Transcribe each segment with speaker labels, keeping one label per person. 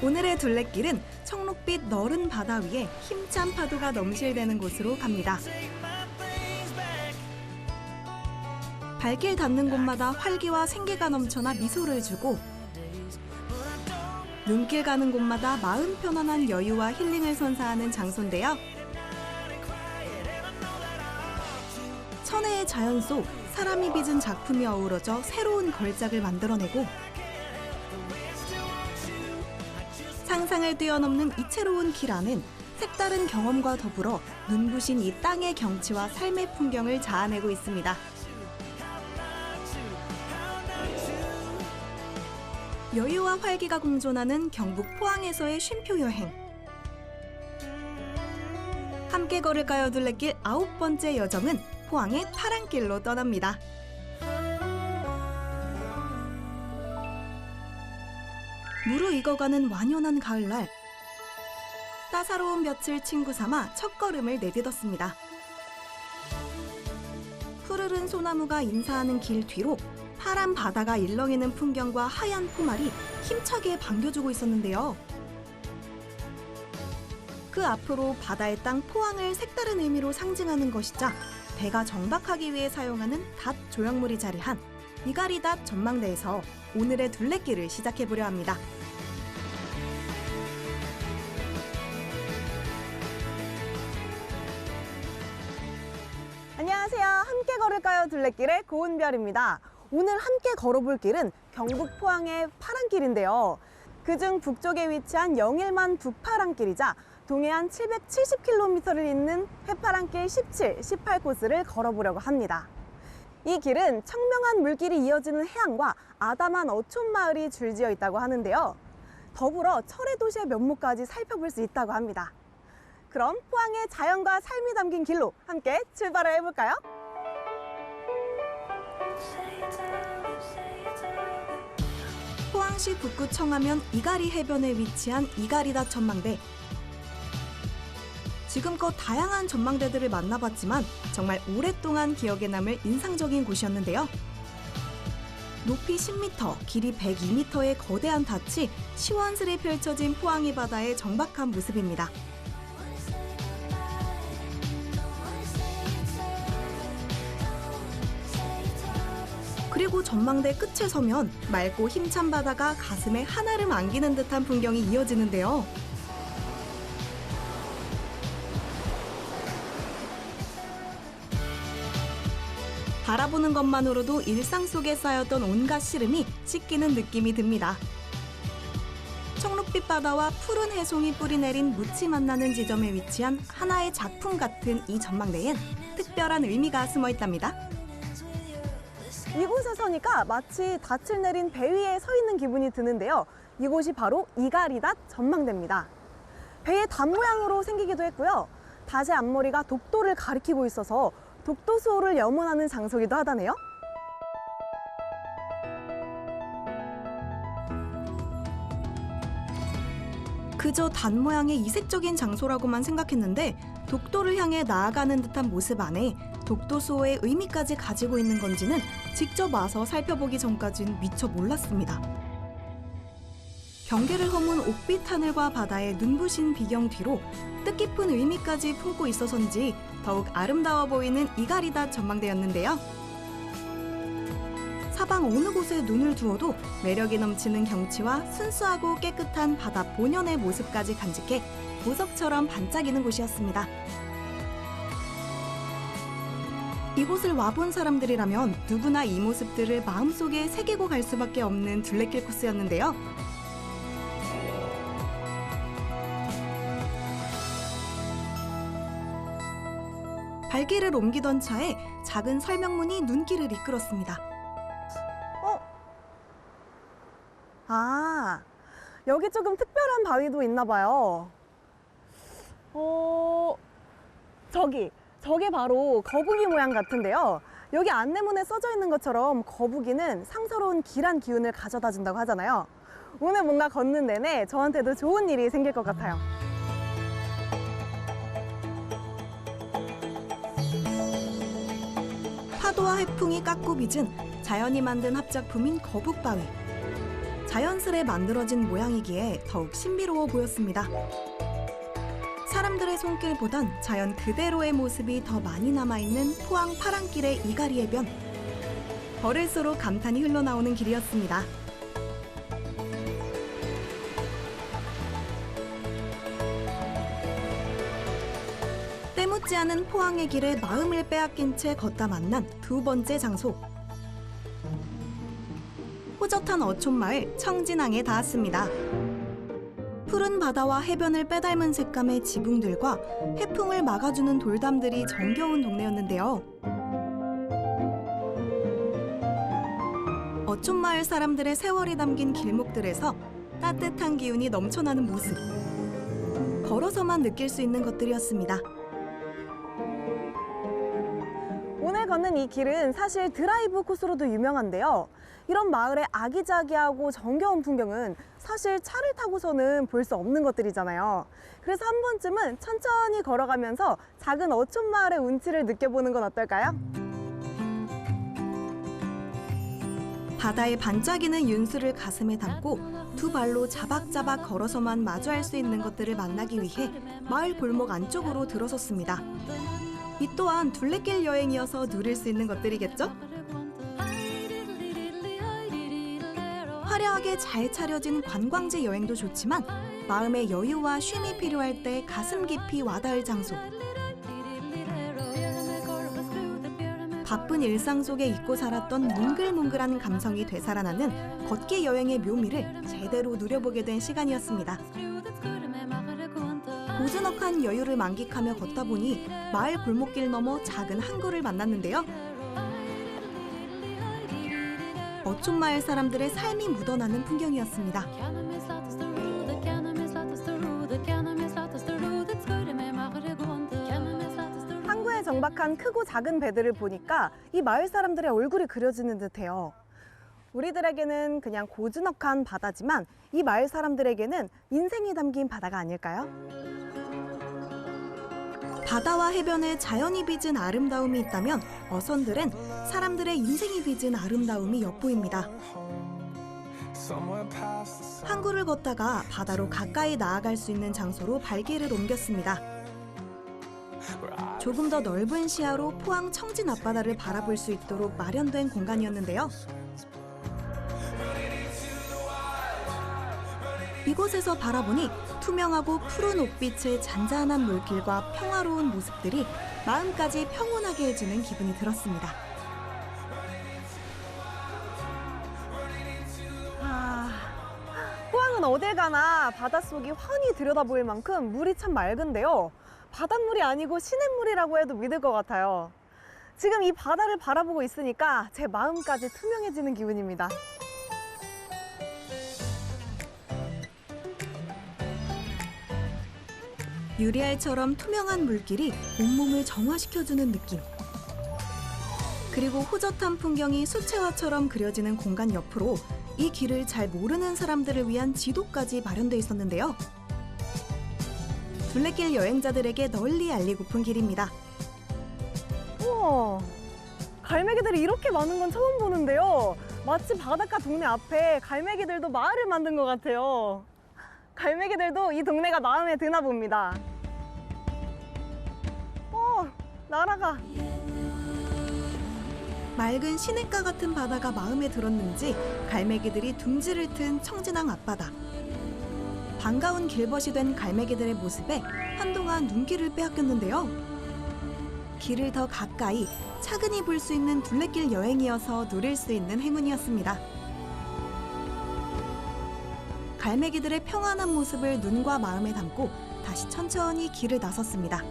Speaker 1: 오늘의 둘레길은 청록빛 너른 바다 위에 힘찬 파도가 넘실대는 곳으로 갑니다. 발길 닿는 곳마다 활기와 생기가 넘쳐나 미소를 주고 눈길 가는 곳마다 마음 편안한 여유와 힐링을 선사하는 장소인데요. 천혜의 자연 속 사람이 빚은 작품이 어우러져 새로운 걸작을 만들어내고 상상을 뛰어넘는 이채로운 길 안은 색다른 경험과 더불어 눈부신 이 땅의 경치와 삶의 풍경을 자아내고 있습니다. 여유와 활기가 공존하는 경북 포항에서의 쉼표 여행. 함께 걸을까요 둘레길 9번째 여정은 포항의 파랑길로 떠납니다. 무르익어가는 완연한 가을날, 따사로운 볕을 친구 삼아 첫걸음을 내딛었습니다. 푸르른 소나무가 인사하는 길 뒤로 파란 바다가 일렁이는 풍경과 하얀 포말이 힘차게 반겨주고 있었는데요. 그 앞으로 바다의 땅 포항을 색다른 의미로 상징하는 것이자 배가 정박하기 위해 사용하는 닷 조형물이 자리한 이가리닷 전망대에서 오늘의 둘레길을 시작해보려 합니다.
Speaker 2: 안녕하세요. 함께 걸을까요 둘레길의 고은별입니다. 오늘 함께 걸어볼 길은 경북 포항의 파랑길인데요. 그중 북쪽에 위치한 영일만 북파랑길이자 동해안 770km를 잇는 해파랑길 17, 18코스를 걸어보려고 합니다. 이 길은 청명한 물길이 이어지는 해안과 아담한 어촌 마을이 줄지어 있다고 하는데요. 더불어 철의 도시의 면모까지 살펴볼 수 있다고 합니다. 그럼 포항의 자연과 삶이 담긴 길로 함께 출발을 해볼까요?
Speaker 1: 포항시 북구 청하면 이가리 해변에 위치한 이가리닷 전망대. 지금껏 다양한 전망대들을 만나봤지만 정말 오랫동안 기억에 남을 인상적인 곳이었는데요. 높이 10m, 길이 102m의 거대한 닷이 시원스레 펼쳐진 포항이 바다의 정박한 모습입니다. 그리고 전망대 끝에 서면 맑고 힘찬 바다가 가슴에 한아름 안기는 듯한 풍경이 이어지는데요. 바라보는 것만으로도 일상 속에 쌓였던 온갖 시름이 씻기는 느낌이 듭니다. 청록빛 바다와 푸른 해송이 뿌리내린 묻히 만나는 지점에 위치한 하나의 작품 같은 이 전망대엔 특별한 의미가 숨어 있답니다.
Speaker 2: 이곳에 서니까 마치 닻을 내린 배 위에 서 있는 기분이 드는데요. 이곳이 바로 이가리닷 전망대입니다. 배의 닷 모양으로 생기기도 했고요. 닷의 앞머리가 독도를 가리키고 있어서 독도 수호를 염원하는 장소이기도 하다네요.
Speaker 1: 그저 닷 모양의 이색적인 장소라고만 생각했는데 독도를 향해 나아가는 듯한 모습 안에 독도 수호의 의미까지 가지고 있는 건지는 직접 와서 살펴보기 전까진 미처 몰랐습니다. 경계를 허문 옥빛 하늘과 바다의 눈부신 비경 뒤로 뜻깊은 의미까지 품고 있어서인지 더욱 아름다워 보이는 이가리닷 전망대였는데요. 사방 어느 곳에 눈을 두어도 매력이 넘치는 경치와 순수하고 깨끗한 바다 본연의 모습까지 간직해 보석처럼 반짝이는 곳이었습니다. 이곳을 와본 사람들이라면 누구나 이 모습들을 마음속에 새기고 갈 수밖에 없는 둘레길 코스였는데요. 발길을 옮기던 차에 작은 설명문이 눈길을 이끌었습니다.
Speaker 2: 아, 여기 조금 특별한 바위도 있나 봐요. 저게 바로 거북이 모양 같은데요. 여기 안내문에 써져 있는 것처럼 거북이는 상서로운 길한 기운을 가져다 준다고 하잖아요. 오늘 뭔가 걷는 내내 저한테도 좋은 일이 생길 것 같아요.
Speaker 1: 파도와 해풍이 깎고 빚은 자연이 만든 합작품인 거북바위. 자연스레 만들어진 모양이기에 더욱 신비로워 보였습니다. 사람들의 손길보단 자연 그대로의 모습이 더 많이 남아있는 포항 파랑길의 이가리 해변. 걸을수록 감탄이 흘러나오는 길이었습니다. 때묻지 않은 포항의 길에 마음을 빼앗긴 채 걷다 만난 두 번째 장소. 호젓한 어촌마을 청진항에 닿았습니다. 푸른 바다와 해변을 빼닮은 색감의 지붕들과 해풍을 막아주는 돌담들이 정겨운 동네였는데요. 어촌마을 사람들의 세월이 담긴 길목들에서 따뜻한 기운이 넘쳐나는 모습. 걸어서만 느낄 수 있는 것들이었습니다.
Speaker 2: 오늘 걷는 이 길은 사실 드라이브 코스로도 유명한데요. 이런 마을의 아기자기하고 정겨운 풍경은 사실 차를 타고서는 볼 수 없는 것들이잖아요. 그래서 한 번쯤은 천천히 걸어가면서 작은 어촌 마을의 운치를 느껴보는 건 어떨까요?
Speaker 1: 바다에 반짝이는 윤수를 가슴에 담고 두 발로 자박자박 걸어서만 마주할 수 있는 것들을 만나기 위해 마을 골목 안쪽으로 들어섰습니다. 이 또한 둘레길 여행이어서 누릴 수 있는 것들이겠죠? 화려하게 잘 차려진 관광지 여행도 좋지만 마음의 여유와 쉼이 필요할 때 가슴 깊이 와닿을 장소. 바쁜 일상 속에 잊고 살았던 몽글몽글한 감성이 되살아나는 걷기 여행의 묘미를 제대로 누려보게 된 시간이었습니다. 고즈넉한 여유를 만끽하며 걷다 보니 마을 골목길 너머 작은 항구를 만났는데요. 어촌마을 사람들의 삶이 묻어나는 풍경이었습니다.
Speaker 2: 항구에 정박한 크고 작은 배들을 보니까 이 마을 사람들의 얼굴이 그려지는 듯해요. 우리들에게는 그냥 고즈넉한 바다지만 이 마을 사람들에게는 인생이 담긴 바다가 아닐까요?
Speaker 1: 바다와 해변에 자연이 빚은 아름다움이 있다면 어선들은 사람들의 인생이 빚은 아름다움이 엿보입니다. 항구를 걷다가 바다로 가까이 나아갈 수 있는 장소로 발길을 옮겼습니다. 조금 더 넓은 시야로 포항 청진 앞바다를 바라볼 수 있도록 마련된 공간이었는데요. 이곳에서 바라보니 투명하고 푸른 옥빛의 잔잔한 물길과 평화로운 모습들이 마음까지 평온하게 해주는 기분이 들었습니다.
Speaker 2: 포항은 어딜 가나 바닷속이 환히 들여다보일 만큼 물이 참 맑은데요. 바닷물이 아니고 시냇물이라고 해도 믿을 것 같아요. 지금 이 바다를 바라보고 있으니까 제 마음까지 투명해지는 기분입니다.
Speaker 1: 유리알처럼 투명한 물길이 온몸을 정화시켜주는 느낌. 그리고 호젓한 풍경이 수채화처럼 그려지는 공간 옆으로 이 길을 잘 모르는 사람들을 위한 지도까지 마련돼 있었는데요. 둘레길 여행자들에게 널리 알리고픈 길입니다.
Speaker 2: 우와, 갈매기들이 이렇게 많은 건 처음 보는데요. 마치 바닷가 동네 앞에 갈매기들도 마을을 만든 것 같아요. 갈매기들도 이 동네가 마음에 드나 봅니다. 날아가.
Speaker 1: 맑은 시냇가 같은 바다가 마음에 들었는지 갈매기들이 둥지를 튼 청진항 앞바다. 반가운 길벗이 된 갈매기들의 모습에 한동안 눈길을 빼앗겼는데요. 길을 더 가까이 차근히 볼 수 있는 둘레길 여행이어서 누릴 수 있는 행운이었습니다. 갈매기들의 평안한 모습을 눈과 마음에 담고 다시 천천히 길을 나섰습니다.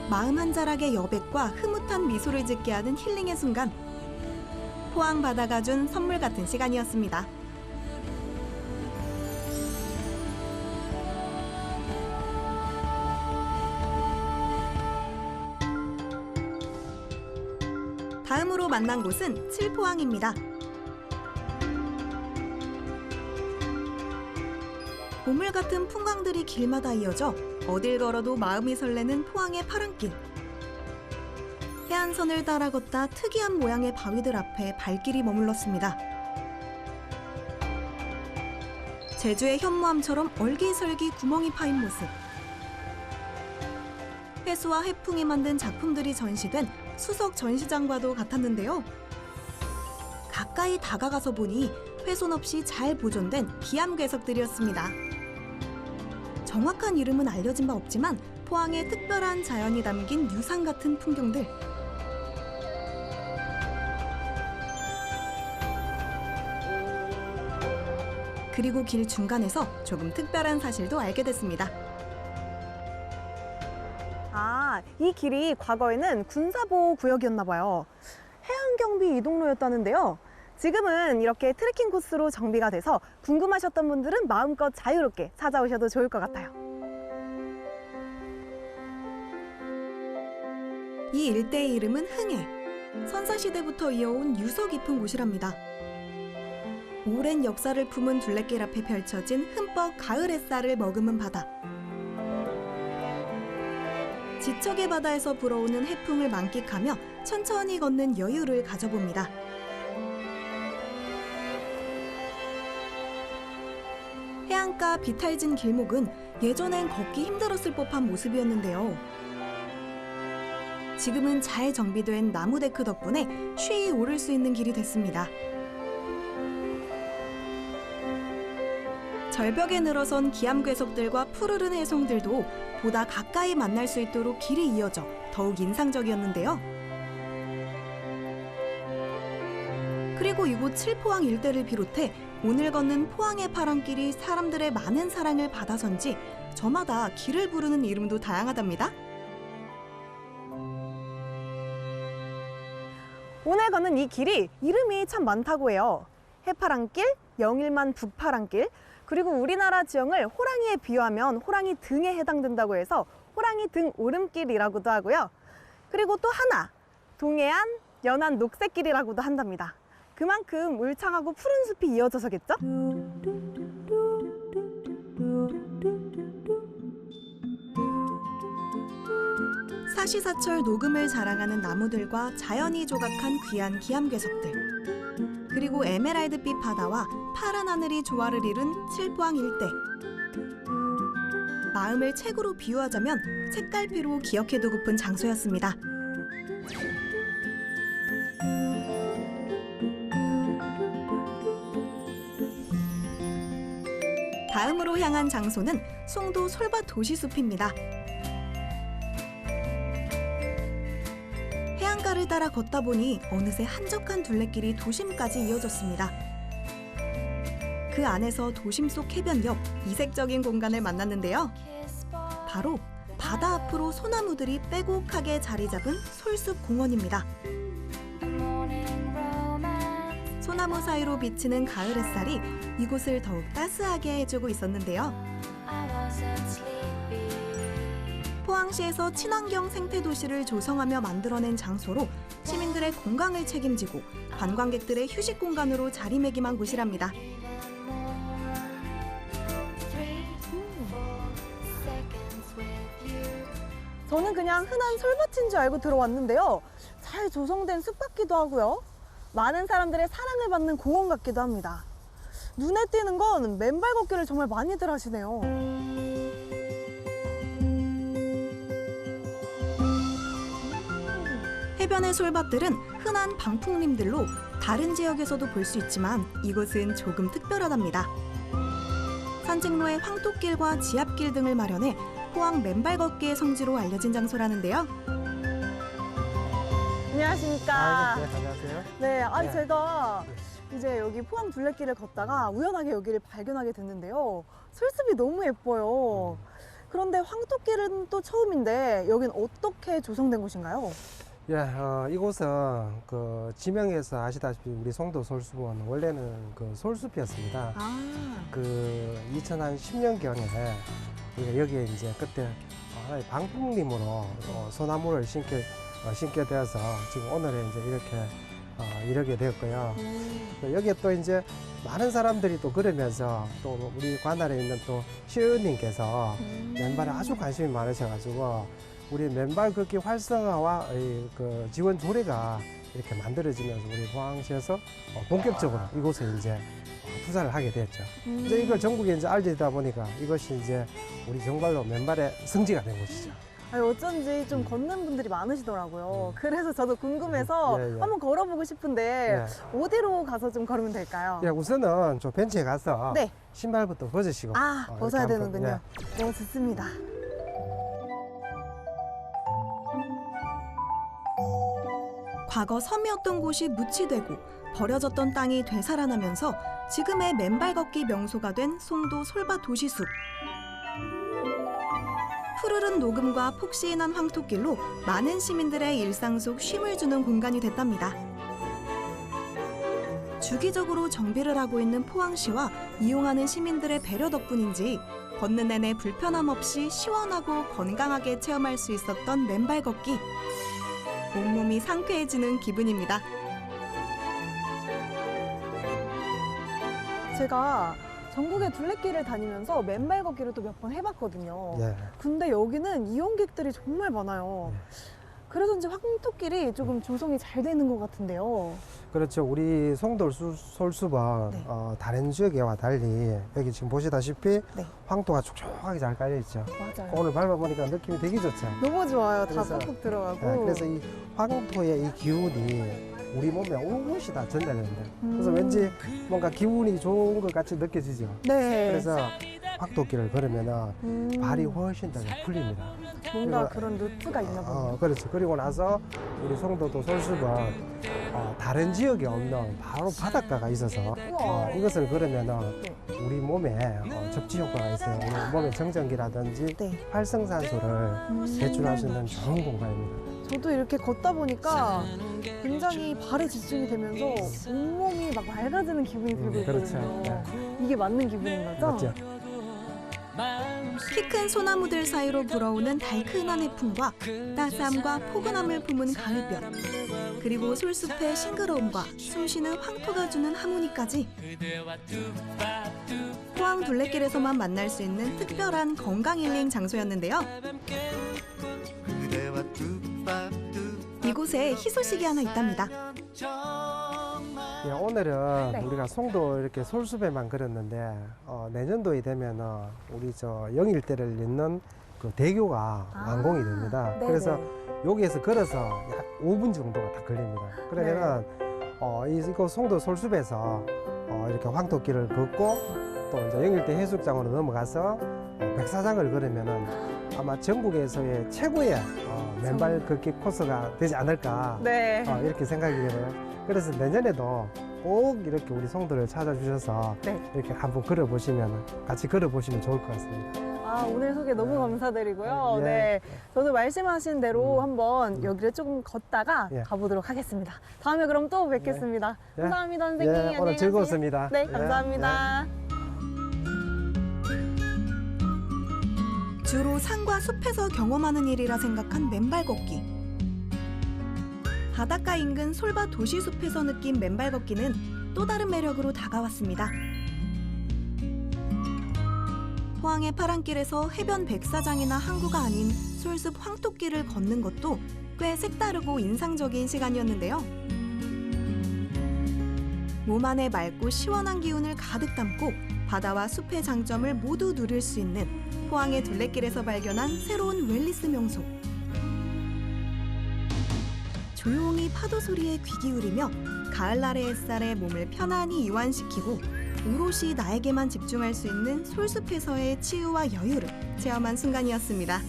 Speaker 1: 마음 한 자락의 여백과 흐뭇한 미소를 짓게 하는 힐링의 순간. 포항 바다가 준 선물 같은 시간이었습니다. 다음으로 만난 곳은 칠포항입니다. 보물 같은 풍광들이 길마다 이어져 어딜 걸어도 마음이 설레는 포항의 파랑길. 해안선을 따라 걷다 특이한 모양의 바위들 앞에 발길이 머물렀습니다. 제주의 현무암처럼 얼기설기 구멍이 파인 모습. 해수와 해풍이 만든 작품들이 전시된 수석 전시장과도 같았는데요. 가까이 다가가서 보니 훼손 없이 잘 보존된 기암괴석들이었습니다. 정확한 이름은 알려진 바 없지만 포항의 특별한 자연이 담긴 유산 같은 풍경들. 그리고 길 중간에서 조금 특별한 사실도 알게 됐습니다.
Speaker 2: 아, 이 길이 과거에는 군사보호구역이었나 봐요. 해안경비 이동로였다는데요. 지금은 이렇게 트레킹 코스로 정비가 돼서 궁금하셨던 분들은 마음껏 자유롭게 찾아오셔도 좋을 것 같아요.
Speaker 1: 이 일대의 이름은 흥해. 선사시대부터 이어온 유서 깊은 곳이랍니다. 오랜 역사를 품은 둘레길 앞에 펼쳐진 흠뻑 가을 햇살을 머금은 바다. 지척의 바다에서 불어오는 해풍을 만끽하며 천천히 걷는 여유를 가져봅니다. 해안가 비탈진 길목은 예전엔 걷기 힘들었을 법한 모습이었는데요. 지금은 잘 정비된 나무 데크 덕분에 쉬이 오를 수 있는 길이 됐습니다. 절벽에 늘어선 기암괴석들과 푸르른 해송들도 보다 가까이 만날 수 있도록 길이 이어져 더욱 인상적이었는데요. 그리고 이곳 칠포항 일대를 비롯해 오늘 걷는 포항의 파랑길이 사람들의 많은 사랑을 받아서인지 저마다 길을 부르는 이름도 다양하답니다.
Speaker 2: 오늘 걷는 이 길이 이름이 참 많다고 해요. 해파랑길, 영일만 북파랑길, 그리고 우리나라 지형을 호랑이에 비유하면 호랑이 등에 해당된다고 해서 호랑이 등 오름길이라고도 하고요. 그리고 또 하나, 동해안 연안 녹색길이라고도 한답니다. 그만큼 울창하고 푸른 숲이 이어져서겠죠?
Speaker 1: 사시사철 녹음을 자랑하는 나무들과 자연이 조각한 귀한 기암괴석들. 그리고 에메랄드빛 바다와 파란 하늘이 조화를 이룬 칠포항 일대. 마음을 책으로 비유하자면 책갈피로 기억해두고픈 장소였습니다. 다음으로 향한 장소는 송도 솔밭 도시숲입니다. 해안가를 따라 걷다 보니 어느새 한적한 둘레길이 도심까지 이어졌습니다. 그 안에서 도심 속 해변 옆 이색적인 공간을 만났는데요. 바로 바다 앞으로 소나무들이 빼곡하게 자리 잡은 솔숲 공원입니다. 소나무 사이로 비치는 가을 햇살이 이곳을 더욱 따스하게 해주고 있었는데요. 포항시에서 친환경 생태도시를 조성하며 만들어낸 장소로 시민들의 건강을 책임지고 관광객들의 휴식 공간으로 자리매김한 곳이랍니다.
Speaker 2: 저는 그냥 흔한 솔밭인 줄 알고 들어왔는데요. 잘 조성된 숲 같기도 하고요. 많은 사람들의 사랑을 받는 공원 같기도 합니다. 눈에 띄는 건 맨발 걷기를 정말 많이들 하시네요.
Speaker 1: 해변의 솔밭들은 흔한 방풍림들로 다른 지역에서도 볼 수 있지만 이곳은 조금 특별하답니다. 산책로에 황토길과 지압길 등을 마련해 포항 맨발 걷기의 성지로 알려진 장소라는데요.
Speaker 2: 안녕하십니까.
Speaker 3: 네, 안녕하세요.
Speaker 2: 네, 아니
Speaker 3: 네.
Speaker 2: 제가 이제 여기 포항 둘레길을 걷다가 우연하게 여기를 발견하게 됐는데요. 솔숲이 너무 예뻐요. 그런데 황토길은 또 처음인데 여긴 어떻게 조성된 곳인가요?
Speaker 3: 예, 이곳은 그 지명에서 아시다시피 우리 송도 솔숲은 원래는 그 솔숲이었습니다. 그 2010년경에 우리가 여기에 이제 그때 하나의 방풍림으로 소나무를 심게 되어서 지금 오늘에 이제 이렇게 이르게 되었고요. 여기에 또 이제 많은 사람들이 또 그러면서 또 우리 관할에 있는 또 시의원님께서 맨발에 아주 관심이 많으셔가지고 우리 맨발 걷기 활성화와 그 지원 조례가 이렇게 만들어지면서 우리 포항시에서 본격적으로 이곳에 이제 투자를 하게 됐죠. 이제 이걸 전국에 이제 알리다 보니까 이것이 이제 우리 정말로 맨발의 성지가 된 것이죠.
Speaker 2: 아니, 어쩐지 좀 걷는 분들이 많으시더라고요. 그래서 저도 궁금해서
Speaker 3: 예, 예.
Speaker 2: 한번 걸어보고 싶은데
Speaker 3: 예.
Speaker 2: 어디로 가서 좀 걸으면 될까요?
Speaker 3: 예, 우선은 저 벤치에 가서
Speaker 2: 네.
Speaker 3: 신발부터 벗으시고.
Speaker 2: 아, 벗어야
Speaker 3: 이렇게 한번,
Speaker 2: 되는군요. 네, 좋습니다.
Speaker 1: 과거 섬이었던 곳이 묻히되고 버려졌던 땅이 되살아나면서 지금의 맨발 걷기 명소가 된 송도 솔밭 도시숲. 푸르른 녹음과 폭시인한 황토길로 많은 시민들의 일상 속 쉼을 주는 공간이 됐답니다. 주기적으로 정비를 하고 있는 포항시와 이용하는 시민들의 배려 덕분인지 걷는 내내 불편함 없이 시원하고 건강하게 체험할 수 있었던 맨발 걷기. 온몸이 상쾌해지는 기분입니다.
Speaker 2: 제가 전국의 둘레길을 다니면서 맨발 걷기를 또 몇 번 해봤거든요.
Speaker 3: 예.
Speaker 2: 근데 여기는 이용객들이 정말 많아요.
Speaker 3: 네.
Speaker 2: 그래서인지 황토길이 조금 조성이 잘 되는 것 같은데요.
Speaker 3: 그렇죠. 우리 송도 솔숲은
Speaker 2: 네.
Speaker 3: 다른 지역에와 달리 여기 지금 보시다시피
Speaker 2: 네.
Speaker 3: 황토가 촉촉하게 잘 깔려 있죠.
Speaker 2: 맞아요.
Speaker 3: 오늘 밟아보니까 느낌이 되게 좋죠.
Speaker 2: 너무 좋아요. 다
Speaker 3: 그래서-
Speaker 2: 꾹꾹 들어가고.
Speaker 3: 그래서 이 황토의 이 기운이 우리 몸에 온몸이 다 전달된다. 그래서 왠지 뭔가 기분이 좋은 것 같이 느껴지죠.
Speaker 2: 네.
Speaker 3: 그래서 황토길을 걸으면 발이 훨씬 더 풀립니다.
Speaker 2: 뭔가
Speaker 3: 그리고-
Speaker 2: 그런 루트가 있나 보네요.
Speaker 3: 그렇죠. 그리고 나서 우리 송도도 솔숲은 다른 지역에 없는 바로 바닷가가 있어서
Speaker 2: 우와.
Speaker 3: 이것을 걸으면
Speaker 2: 네.
Speaker 3: 우리 몸에 접지 효과가 있어요. 우리 몸의 정전기라든지
Speaker 2: 네.
Speaker 3: 활성산소를 배출할 수 있는 좋은 공간입니다.
Speaker 2: 저도 이렇게 걷다 보니까 굉장히 발에 집중이 되면서 온몸이 막 맑아지는 기분이 들고
Speaker 3: 그렇죠.
Speaker 2: 있거든요. 이게 맞는 기분인 거죠?
Speaker 3: 맞죠?
Speaker 1: 키 큰 소나무들 사이로 불어오는 달큰한 해풍과 따스함과 포근함을 품은 가을볕, 그리고 솔숲의 싱그러움과 숨쉬는 황토가 주는 하모니까지 포항 둘레길에서만 만날 수 있는 특별한 건강 힐링 장소였는데요. 이곳에 희소식이 하나 있답니다.
Speaker 3: 예, 오늘은
Speaker 2: 네.
Speaker 3: 우리가 송도 이렇게 솔숲에만 걸었는데 내년도에 되면 우리 저 영일대를 잇는 그 대교가 완공이 됩니다.
Speaker 2: 네네.
Speaker 3: 그래서 여기에서 걸어서 약 5분 정도가 다 걸립니다. 그러면은 이곳 송도 솔숲에서 이렇게 황토길을 걷고 또 이제 영일대 해수욕장으로 넘어가서 백사장을 걸으면은 아마 전국에서의 최고의 맨발 걷기 코스가 되지 않을까
Speaker 2: 네.
Speaker 3: 이렇게 생각이 들어요. 그래서 내년에도 꼭 이렇게 우리 송도를 찾아주셔서
Speaker 2: 네.
Speaker 3: 이렇게 한번 걸어보시면 같이 걸어보시면 좋을 것 같습니다.
Speaker 2: 아, 오늘 소개 너무 감사드리고요.
Speaker 3: 예.
Speaker 2: 네. 저도 말씀하신 대로 한번 여기를 조금 걷다가
Speaker 3: 예.
Speaker 2: 가보도록 하겠습니다. 다음에 그럼 또 뵙겠습니다.
Speaker 3: 예.
Speaker 2: 감사합니다, 선생님.
Speaker 3: 예,
Speaker 2: 안녕히
Speaker 3: 오늘
Speaker 2: 가세요.
Speaker 3: 즐거웠습니다.
Speaker 2: 네,
Speaker 3: 예,
Speaker 2: 감사합니다.
Speaker 1: 주로 산과 숲에서 경험하는 일이라 생각한 맨발 걷기. 바닷가 인근 솔밭 도시숲에서 느낀 맨발 걷기는 또 다른 매력으로 다가왔습니다. 포항의 파란길에서 해변 백사장이나 항구가 아닌 솔숲 황토길을 걷는 것도 꽤 색다르고 인상적인 시간이었는데요. 몸 안에 맑고 시원한 기운을 가득 담고 바다와 숲의 장점을 모두 누릴 수 있는 포항의 둘레길에서 발견한 새로운 웰니스 명소. 조용히 파도 소리에 귀 기울이며 가을날의 햇살에 몸을 편안히 이완시키고 오롯이 나에게만 집중할 수 있는 솔숲에서의 치유와 여유를 체험한 순간이었습니다.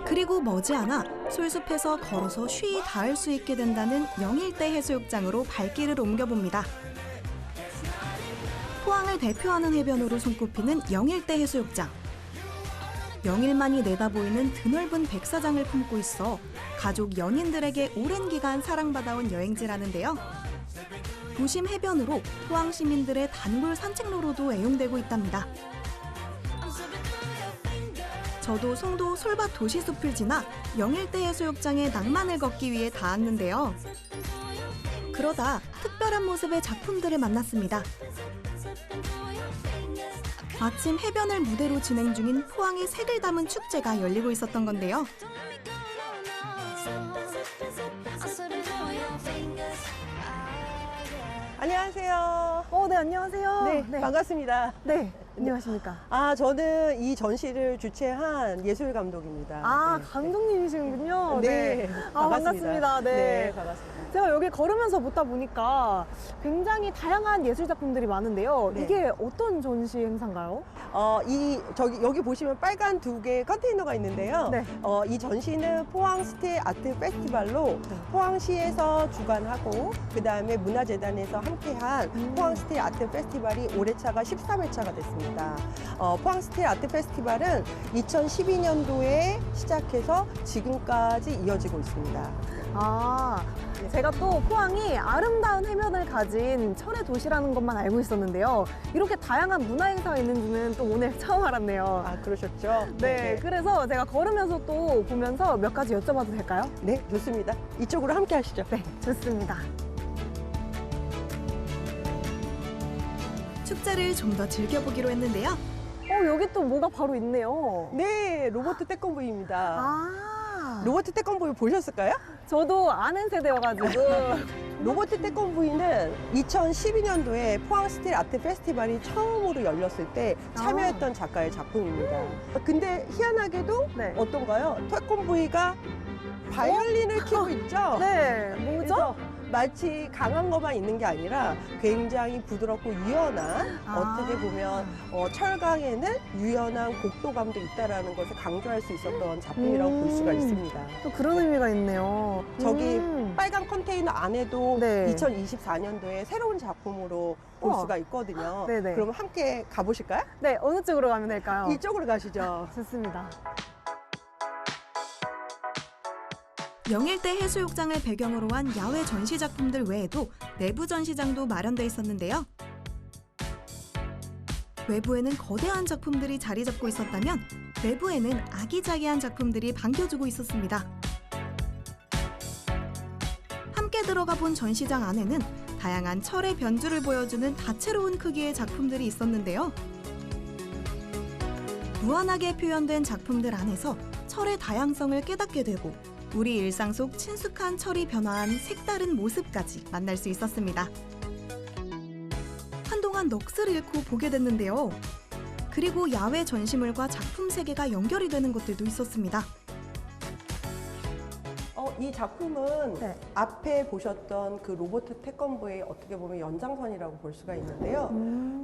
Speaker 1: 그리고 머지않아 솔숲에서 걸어서 쉬이 닿을 수 있게 된다는 영일대 해수욕장으로 발길을 옮겨봅니다. 포항을 대표하는 해변으로 손꼽히는 영일대 해수욕장. 영일만이 내다보이는 드넓은 백사장을 품고 있어 가족 연인들에게 오랜 기간 사랑받아온 여행지라는데요. 도심 해변으로 포항 시민들의 단골 산책로로도 애용되고 있답니다. 저도 송도 솔밭 도시숲을 지나 영일대 해수욕장의 낭만을 걷기 위해 닿았는데요. 그러다 특별한 모습의 작품들을 만났습니다. 아침 해변을 무대로 진행 중인 포항의 색을 담은 축제가 열리고 있었던 건데요.
Speaker 4: 안녕하세요.
Speaker 2: 네, 안녕하세요.
Speaker 4: 네, 반갑습니다.
Speaker 2: 네, 안녕하십니까.
Speaker 4: 저는 이 전시를 주최한 예술 감독입니다. 네.
Speaker 2: 감독님이시군요.
Speaker 4: 네,
Speaker 2: 반갑습니다. 네.
Speaker 4: 네, 반갑습니다.
Speaker 2: 제가 여기 걸으면서 보다 보니까 굉장히 다양한 예술 작품들이 많은데요.
Speaker 4: 네.
Speaker 2: 이게 어떤 전시 행사인가요?
Speaker 4: 여기 보시면 빨간 두 개의 컨테이너가 있는데요.
Speaker 2: 네.
Speaker 4: 이 전시는 포항 스틸 아트 페스티벌로 포항시에서 주관하고 그다음에 문화재단에서 함께한 포항 스틸 아트 페스티벌이 올해차가 13회차가 됐습니다. 포항 스틸 아트 페스티벌은 2012년도에 시작해서 지금까지 이어지고 있습니다.
Speaker 2: 제가 또 포항이 아름다운 해변을 가진 철의 도시라는 것만 알고 있었는데요. 이렇게 다양한 문화 행사가 있는지는 또 오늘 처음 알았네요.
Speaker 4: 그러셨죠?
Speaker 2: 네, 그래서 제가 걸으면서 또 보면서 몇 가지 여쭤봐도 될까요?
Speaker 4: 네, 좋습니다. 이쪽으로 함께 하시죠.
Speaker 2: 네, 좋습니다.
Speaker 1: 축제를 좀 더 즐겨보기로 했는데요.
Speaker 2: 여기 또 뭐가 바로 있네요.
Speaker 4: 네, 로봇 태권브이입니다. 로봇 태권브이 보셨을까요?
Speaker 2: 저도 아는 세대여가지고.
Speaker 4: 로봇 태권브이는 2012년도에 포항 스틸 아트 페스티벌이 처음으로 열렸을 때 참여했던 작가의 작품입니다. 근데 희한하게도
Speaker 2: 네.
Speaker 4: 어떤가요? 태권브이가 바이올린을 키고 있죠?
Speaker 2: 네, 뭐죠?
Speaker 4: 그래서 마치 강한 것만 있는 게 아니라 굉장히 부드럽고 유연한 어떻게 보면 철강에는 유연한 곡도감도 있다라는 것을 강조할 수 있었던 작품이라고 볼 수가 있습니다.
Speaker 2: 또 그런 의미가 있네요.
Speaker 4: 저기 빨간 컨테이너 안에도
Speaker 2: 네.
Speaker 4: 2024년도에 새로운 작품으로 볼
Speaker 2: 우와.
Speaker 4: 수가 있거든요.
Speaker 2: 네네.
Speaker 4: 그럼 함께 가보실까요?
Speaker 2: 네, 어느 쪽으로 가면 될까요?
Speaker 4: 이쪽으로 가시죠.
Speaker 2: 좋습니다.
Speaker 1: 영일대 해수욕장을 배경으로 한 야외 전시 작품들 외에도 내부 전시장도 마련돼 있었는데요. 외부에는 거대한 작품들이 자리 잡고 있었다면 내부에는 아기자기한 작품들이 반겨주고 있었습니다. 함께 들어가 본 전시장 안에는 다양한 철의 변주를 보여주는 다채로운 크기의 작품들이 있었는데요. 무한하게 표현된 작품들 안에서 철의 다양성을 깨닫게 되고 우리 일상 속 친숙한 철이 변화한 색다른 모습까지 만날 수 있었습니다. 한동안 넋을 잃고 보게 됐는데요. 그리고 야외 전시물과 작품 세계가 연결이 되는 것들도 있었습니다.
Speaker 4: 이 작품은
Speaker 2: 네.
Speaker 4: 앞에 보셨던 그 로버트 태권브이의 어떻게 보면 연장선이라고 볼 수가 있는데요.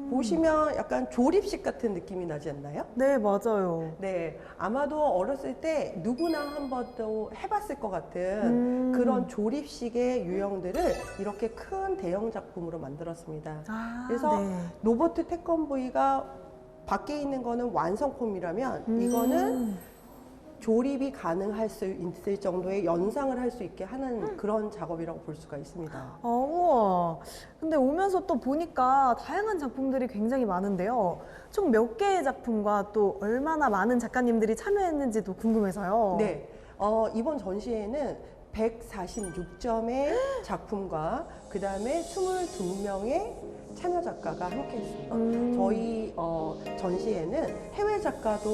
Speaker 4: 보시면 약간 조립식 같은 느낌이 나지 않나요?
Speaker 2: 네, 맞아요.
Speaker 4: 네, 아마도 어렸을 때 누구나 한 번도 해봤을 것 같은 그런 조립식의 유형들을 이렇게 큰 대형 작품으로 만들었습니다. 그래서
Speaker 2: 네.
Speaker 4: 로버트 태권브이가 밖에 있는 거는 완성품이라면 이거는 조립이 가능할 수 있을 정도의 연상을 할 수 있게 하는 그런 작업이라고 볼 수가 있습니다.
Speaker 2: 우와. 근데 오면서 또 보니까 다양한 작품들이 굉장히 많은데요. 총 몇 개의 작품과 또 얼마나 많은 작가님들이 참여했는지도 궁금해서요.
Speaker 4: 네, 이번 전시회는 146점의 작품과 그 다음에 22명의 참여 작가가 함께 했습니다. 저희 전시회는 해외 작가도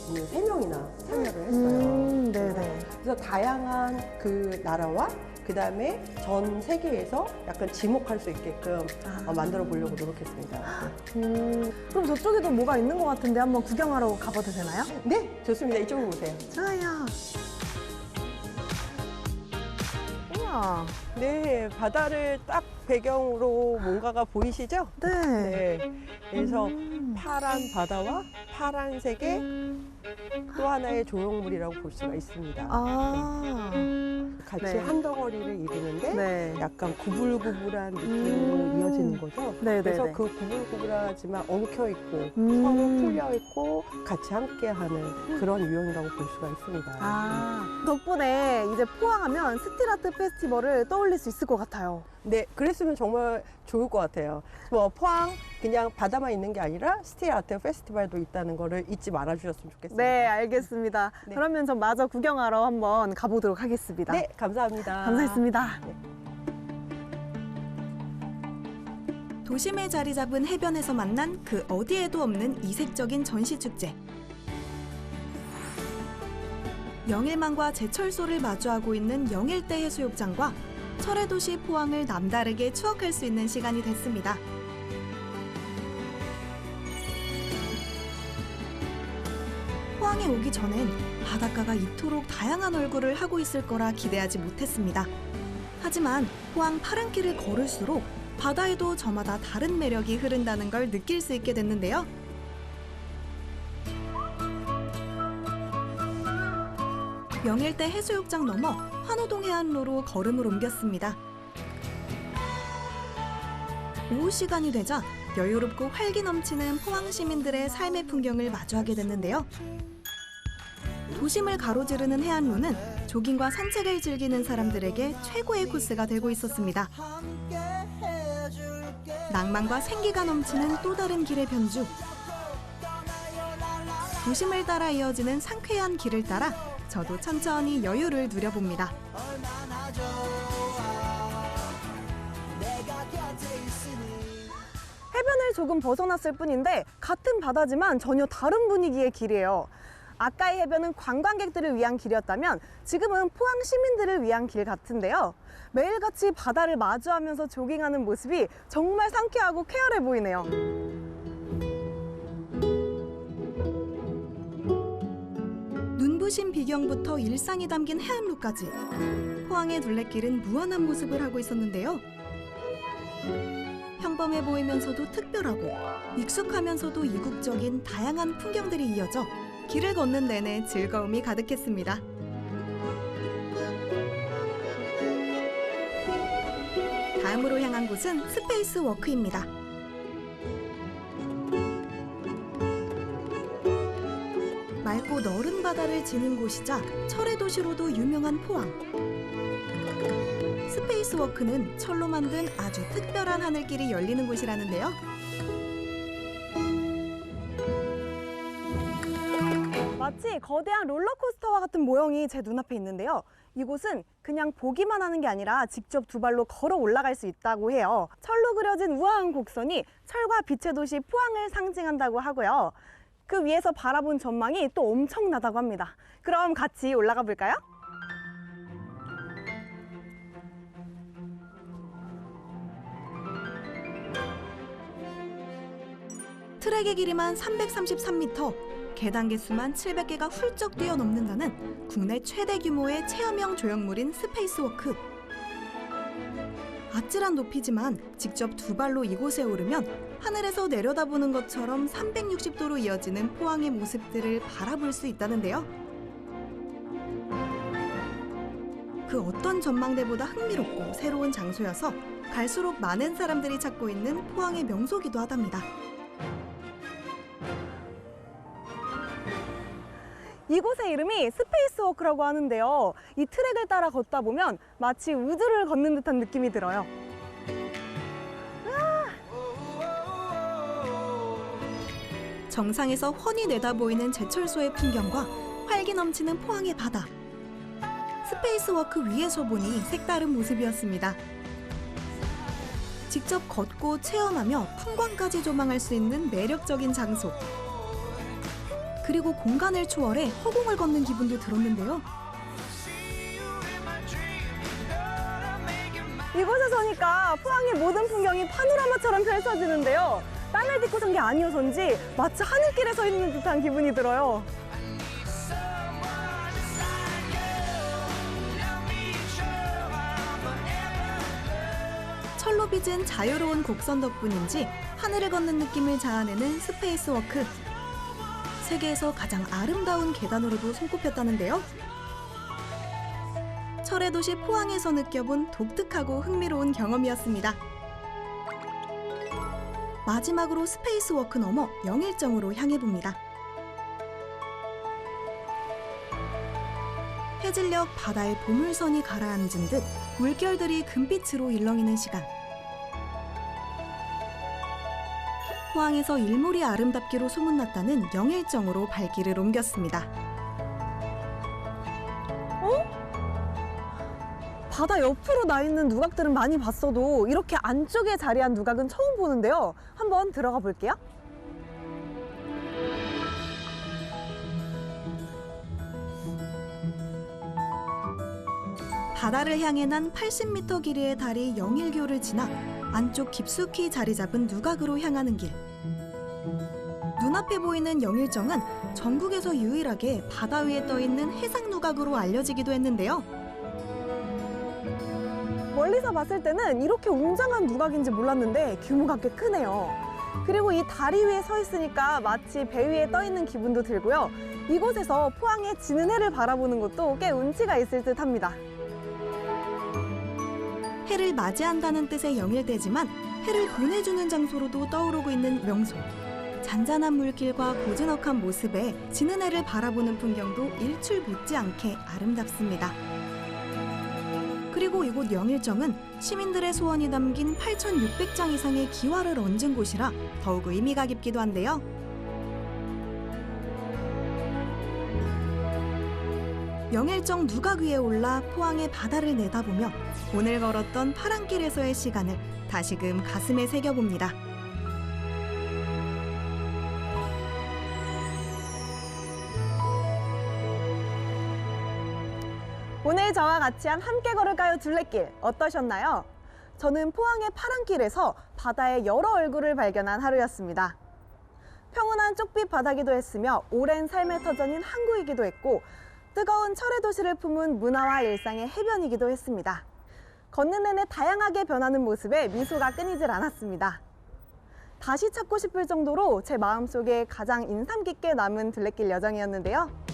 Speaker 4: 3명이나 참여를 했어요.
Speaker 2: 네네.
Speaker 4: 그래서 다양한 그 나라와 그 다음에 전 세계에서 약간 지목할 수 있게끔 만들어 보려고 노력했습니다.
Speaker 2: 그럼 저쪽에도 뭐가 있는 것 같은데 한번 구경하러 가봐도 되나요?
Speaker 4: 네, 좋습니다. 이쪽으로 오세요.
Speaker 2: 좋아요. 우와.
Speaker 4: 네, 바다를 딱 배경으로 뭔가가 보이시죠?
Speaker 2: 네.
Speaker 4: 네. 그래서 파란 바다와 파란색의 또 하나의 조형물이라고 볼 수가 있습니다. 같이
Speaker 2: 네.
Speaker 4: 한 덩어리를 이루는데
Speaker 2: 네.
Speaker 4: 약간 구불구불한 느낌으로 이어지는 거죠.
Speaker 2: 네,
Speaker 4: 그래서
Speaker 2: 네, 네.
Speaker 4: 그 구불구불하지만 엉켜있고 서로 풀려있고 같이 함께하는 그런 유형이라고 볼 수가 있습니다.
Speaker 2: 덕분에 이제 포항하면 스틸아트 페스티벌을 떠올릴 수 있을 것 같아요.
Speaker 4: 네, 그랬으면 정말 좋을 것 같아요. 뭐 포항 그냥 바다만 있는 게 아니라 스틸 아트 페스티벌도 있다는 거를 잊지 말아주셨으면 좋겠습니다.
Speaker 2: 네, 알겠습니다.
Speaker 4: 네.
Speaker 2: 그러면 전 마저 구경하러 한번 가보도록 하겠습니다.
Speaker 4: 네, 감사합니다.
Speaker 2: 감사했습니다.
Speaker 1: 도심에 자리 잡은 해변에서 만난 그 어디에도 없는 이색적인 전시축제. 영일만과 제철소를 마주하고 있는 영일대 해수욕장과 철의 도시 포항을 남다르게 추억할 수 있는 시간이 됐습니다. 포항에 오기 전엔 바닷가가 이토록 다양한 얼굴을 하고 있을 거라 기대하지 못했습니다. 하지만 포항 파란길을 걸을수록 바다에도 저마다 다른 매력이 흐른다는 걸 느낄 수 있게 됐는데요. 영일대 해수욕장 넘어 환호동 해안로로 걸음을 옮겼습니다. 오후 시간이 되자 여유롭고 활기 넘치는 포항 시민들의 삶의 풍경을 마주하게 됐는데요. 도심을 가로지르는 해안로는 조깅과 산책을 즐기는 사람들에게 최고의 코스가 되고 있었습니다. 낭만과 생기가 넘치는 또 다른 길의 변주. 도심을 따라 이어지는 상쾌한 길을 따라 저도 천천히 여유를 누려봅니다.
Speaker 2: 해변을 조금 벗어났을 뿐인데 같은 바다지만 전혀 다른 분위기의 길이에요. 아까의 해변은 관광객들을 위한 길이었다면 지금은 포항 시민들을 위한 길 같은데요. 매일같이 바다를 마주하면서 조깅하는 모습이 정말 상쾌하고 쾌활해 보이네요.
Speaker 1: 눈부신 비경부터 일상이 담긴 해안로까지 포항의 둘레길은 무한한 모습을 하고 있었는데요. 평범해 보이면서도 특별하고 익숙하면서도 이국적인 다양한 풍경들이 이어져 길을 걷는 내내 즐거움이 가득했습니다. 다음으로 향한 곳은 스페이스 워크입니다. 맑고 너른 바다를 지닌 곳이자 철의 도시로도 유명한 포항. 스페이스 워크는 철로 만든 아주 특별한 하늘길이 열리는 곳이라는데요.
Speaker 2: 마치 거대한 롤러코스터와 같은 모형이 제 눈앞에 있는데요. 이곳은 그냥 보기만 하는 게 아니라 직접 두 발로 걸어 올라갈 수 있다고 해요. 철로 그려진 우아한 곡선이 철과 빛의 도시 포항을 상징한다고 하고요. 그 위에서 바라본 전망이 또 엄청나다고 합니다. 그럼 같이 올라가 볼까요?
Speaker 1: 트랙의 길이만 333m, 계단 개수만 700개가 훌쩍 뛰어넘는다는 국내 최대 규모의 체험형 조형물인 스페이스워크. 아찔한 높이지만 직접 두 발로 이곳에 오르면 하늘에서 내려다보는 것처럼 360도로 이어지는 포항의 모습들을 바라볼 수 있다는데요. 그 어떤 전망대보다 흥미롭고 새로운 장소여서 갈수록 많은 사람들이 찾고 있는 포항의 명소이기도 하답니다.
Speaker 2: 이곳의 이름이 스페이스워크라고 하는데요. 이 트랙을 따라 걷다 보면 마치 우주를 걷는 듯한 느낌이 들어요.
Speaker 1: 정상에서 훤히 내다보이는 제철소의 풍경과 활기 넘치는 포항의 바다. 스페이스워크 위에서 보니 색다른 모습이었습니다. 직접 걷고 체험하며 풍광까지 조망할 수 있는 매력적인 장소. 그리고 공간을 초월해 허공을 걷는 기분도 들었는데요.
Speaker 2: 이곳에 서니까 포항의 모든 풍경이 파노라마처럼 펼쳐지는데요. 땅을 딛고 선 게 아니어서인지 마치 하늘길에 서 있는 듯한 기분이 들어요.
Speaker 1: 철로 빚은 자유로운 곡선 덕분인지 하늘을 걷는 느낌을 자아내는 스페이스워크. 세계에서 가장 아름다운 계단으로도 손꼽혔다는데요. 철의 도시 포항에서 느껴본 독특하고 흥미로운 경험이었습니다. 마지막으로 스페이스워크 넘어 영일정으로 향해봅니다. 해질녘 바다에 보물선이 가라앉은 듯 물결들이 금빛으로 일렁이는 시간. 포항에서 일몰이 아름답기로 소문났다는 영일정으로 발길을 옮겼습니다.
Speaker 2: 바다 옆으로 나 있는 누각들은 많이 봤어도 이렇게 안쪽에 자리한 누각은 처음 보는데요. 한번 들어가 볼게요.
Speaker 1: 바다를 향해 난 80m 길이의 다리 영일교를 지나 안쪽 깊숙이 자리 잡은 누각으로 향하는 길. 눈앞에 보이는 영일정은 전국에서 유일하게 바다 위에 떠 있는 해상 누각으로 알려지기도 했는데요.
Speaker 2: 멀리서 봤을 때는 이렇게 웅장한 누각인지 몰랐는데 규모가 꽤 크네요. 그리고 이 다리 위에 서 있으니까 마치 배 위에 떠 있는 기분도 들고요. 이곳에서 포항의 지는 해를 바라보는 것도 꽤 운치가 있을 듯합니다.
Speaker 1: 해를 맞이한다는 뜻의 영일대지만 해를 보내주는 장소로도 떠오르고 있는 명소. 잔잔한 물길과 고즈넉한 모습에 지는 해를 바라보는 풍경도 일출 못지않게 아름답습니다. 그리고 이곳 영일정은 시민들의 소원이 담긴 8,600장 이상의 기와를 얹은 곳이라 더욱 의미가 깊기도 한데요. 영일정 누각 위에 올라 포항의 바다를 내다보며 오늘 걸었던 파랑길에서의 시간을 다시금 가슴에 새겨봅니다.
Speaker 2: 오늘 저와 같이 한 함께 걸을까요 둘레길 어떠셨나요? 저는 포항의 파랑길에서 바다의 여러 얼굴을 발견한 하루였습니다. 평온한 쪽빛 바다기도 했으며 오랜 삶의 터전인 항구이기도 했고 뜨거운 철의 도시를 품은 문화와 일상의 해변이기도 했습니다. 걷는 내내 다양하게 변하는 모습에 미소가 끊이질 않았습니다. 다시 찾고 싶을 정도로 제 마음속에 가장 인상 깊게 남은 둘레길 여정이었는데요.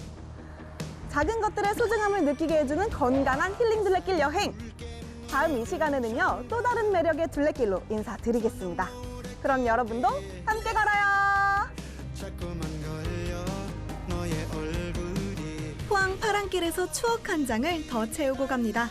Speaker 2: 작은 것들의 소중함을 느끼게 해주는 건강한 힐링 둘레길 여행. 다음 이 시간에는요, 또 다른 매력의 둘레길로 인사드리겠습니다. 그럼 여러분도 함께 걸어요.
Speaker 1: 포항 파랑길에서 추억 한 장을 더 채우고 갑니다.